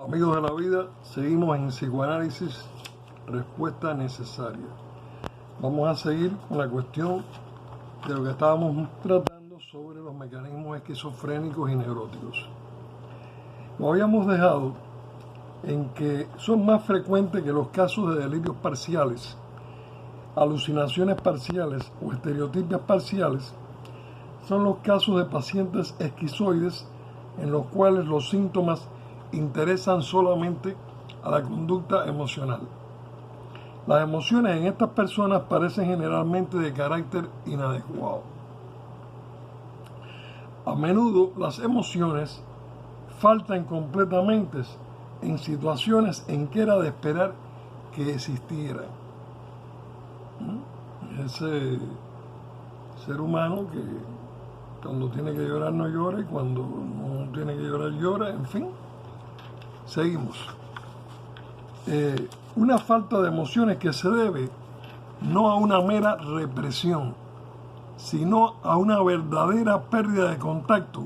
Amigos de la vida, seguimos en psicoanálisis, respuesta necesaria. Vamos a seguir con la cuestión de lo que estábamos tratando sobre los mecanismos esquizofrénicos y neuróticos. Lo habíamos dejado en que son más frecuentes que los casos de delirios parciales, alucinaciones parciales o estereotipias parciales. Son los casos de pacientes esquizoides en los cuales los síntomas interesan solamente a la conducta emocional. Las emociones en estas personas parecen generalmente de carácter inadecuado. A menudo las emociones faltan completamente en situaciones en que era de esperar que existieran. Ese ser humano que cuando tiene que llorar no llora y cuando no tiene que llorar llora, en fin. Seguimos. Una falta de emociones que se debe no a una mera represión, sino a una verdadera pérdida de contacto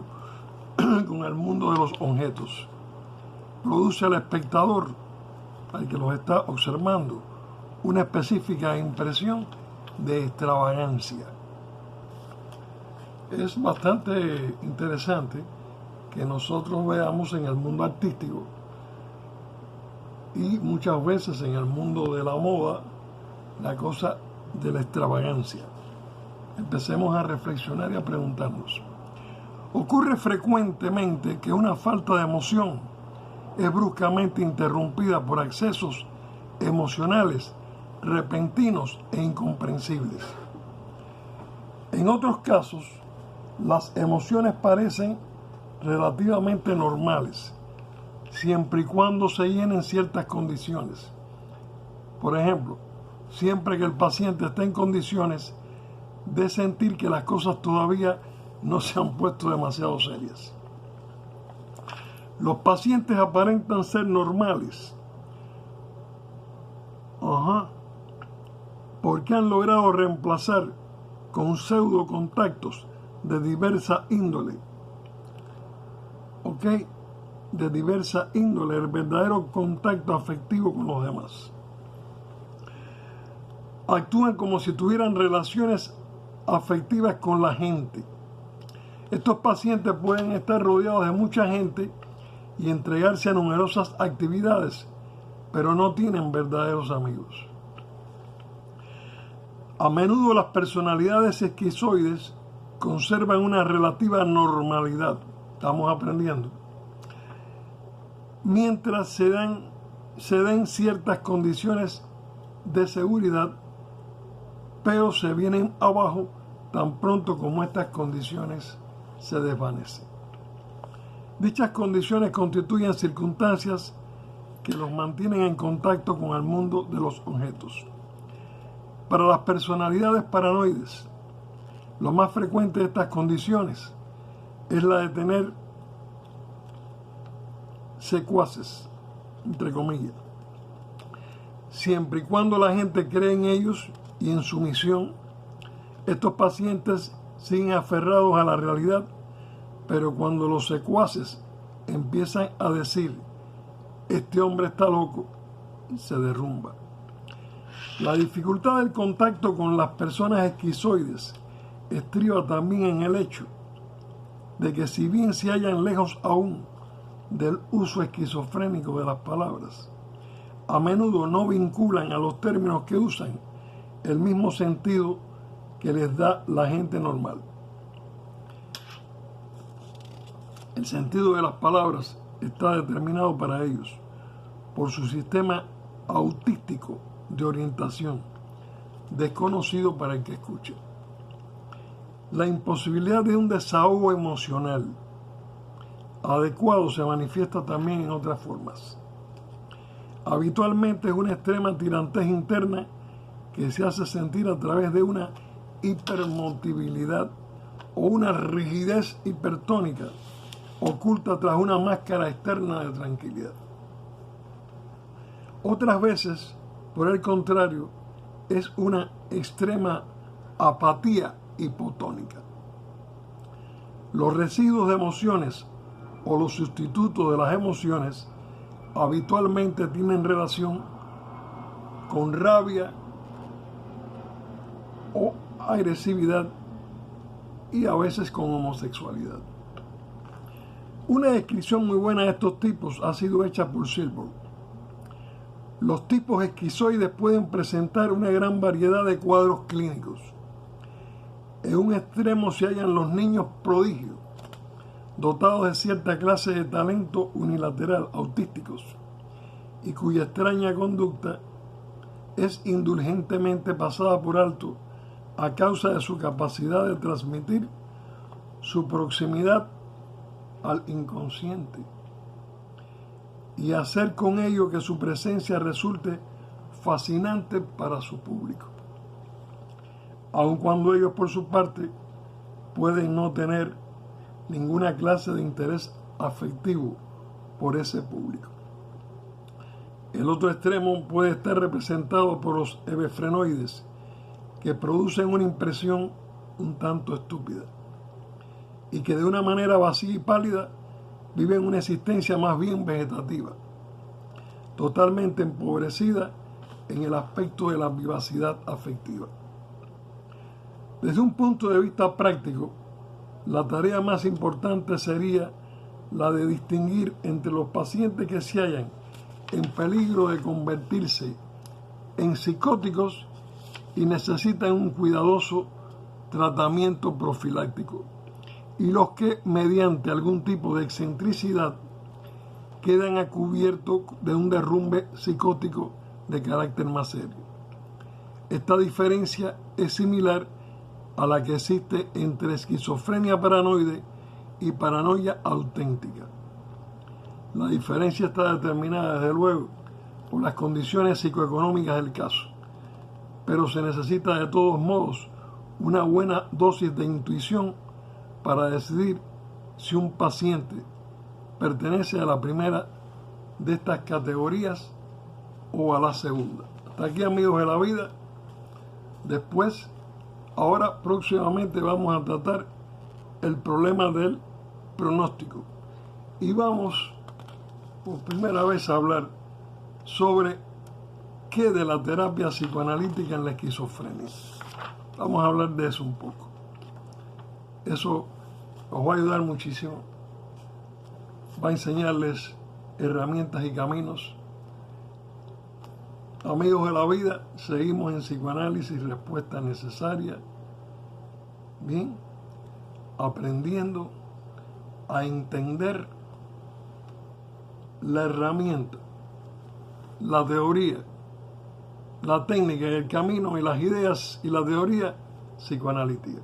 con el mundo de los objetos. Produce al espectador, al que los está observando, una específica impresión de extravagancia. Es bastante interesante que nosotros veamos en el mundo artístico y muchas veces en el mundo de la moda la cosa de la extravagancia. Empecemos a reflexionar y a preguntarnos. Ocurre frecuentemente que una falta de emoción es bruscamente interrumpida por accesos emocionales repentinos e incomprensibles. En otros casos, las emociones parecen relativamente normales, siempre y cuando se llenen ciertas condiciones. Por ejemplo, siempre que el paciente esté en condiciones de sentir que las cosas todavía no se han puesto demasiado serias. Los pacientes aparentan ser normales, porque han logrado reemplazar con pseudo contactos de diversa índole, de diversa índole, el verdadero contacto afectivo con los demás. Actúan como si tuvieran relaciones afectivas con la gente. Estos pacientes pueden estar rodeados de mucha gente y entregarse a numerosas actividades, pero no tienen verdaderos amigos. A menudo las personalidades esquizoides conservan una relativa normalidad, estamos aprendiendo, mientras se den ciertas condiciones de seguridad, pero se vienen abajo tan pronto como estas condiciones se desvanecen. Dichas condiciones constituyen circunstancias que los mantienen en contacto con el mundo de los objetos. Para las personalidades paranoides, lo más frecuente de estas condiciones es la de tener secuaces, entre comillas, siempre y cuando la gente cree en ellos y en su misión. Estos pacientes siguen aferrados a la realidad, pero cuando los secuaces empiezan a decir este hombre está loco, se derrumba. La dificultad del contacto con las personas esquizoides estriba también en el hecho de que, si bien se hallan lejos aún del uso esquizofrénico de las palabras, a menudo no vinculan a los términos que usan el mismo sentido que les da la gente normal. El sentido de las palabras está determinado para ellos por su sistema autístico de orientación, desconocido para el que escuche. La imposibilidad de un desahogo emocional adecuado se manifiesta también en otras formas. Habitualmente es una extrema tirantez interna que se hace sentir a través de una hipermotilidad o una rigidez hipertónica oculta tras una máscara externa de tranquilidad. Otras veces, por el contrario, es una extrema apatía hipotónica. Los residuos de emociones o los sustitutos de las emociones habitualmente tienen relación con rabia o agresividad y a veces con homosexualidad. Una descripción muy buena de estos tipos ha sido hecha por Silberg. Los tipos esquizoides pueden presentar una gran variedad de cuadros clínicos. En un extremo se hallan los niños prodigios, dotados de cierta clase de talento unilateral, autísticos, y cuya extraña conducta es indulgentemente pasada por alto a causa de su capacidad de transmitir su proximidad al inconsciente y hacer con ello que su presencia resulte fascinante para su público, aun cuando ellos por su parte pueden no tener ninguna clase de interés afectivo por ese público. El otro extremo puede estar representado por los hebefrenoides, que producen una impresión un tanto estúpida y que de una manera vacía y pálida viven una existencia más bien vegetativa, totalmente empobrecida en el aspecto de la vivacidad afectiva. Desde un punto de vista práctico, la tarea más importante sería la de distinguir entre los pacientes que se hallan en peligro de convertirse en psicóticos y necesitan un cuidadoso tratamiento profiláctico, y los que, mediante algún tipo de excentricidad, quedan a cubierto de un derrumbe psicótico de carácter más serio. Esta diferencia es similar a la que existe entre esquizofrenia paranoide y paranoia auténtica. La diferencia está determinada, desde luego, por las condiciones psicoeconómicas del caso, pero se necesita de todos modos una buena dosis de intuición para decidir si un paciente pertenece a la primera de estas categorías o a la segunda. Hasta aquí, amigos de la vida. Ahora próximamente vamos a tratar el problema del pronóstico y vamos por primera vez a hablar sobre qué de la terapia psicoanalítica en la esquizofrenia. Vamos a hablar de eso un poco. Eso os va a ayudar muchísimo. Va a enseñarles herramientas y caminos. Amigos de la vida, seguimos en psicoanálisis, respuesta necesaria. Bien, aprendiendo a entender la herramienta, la teoría, la técnica y el camino y las ideas y la teoría psicoanalítica.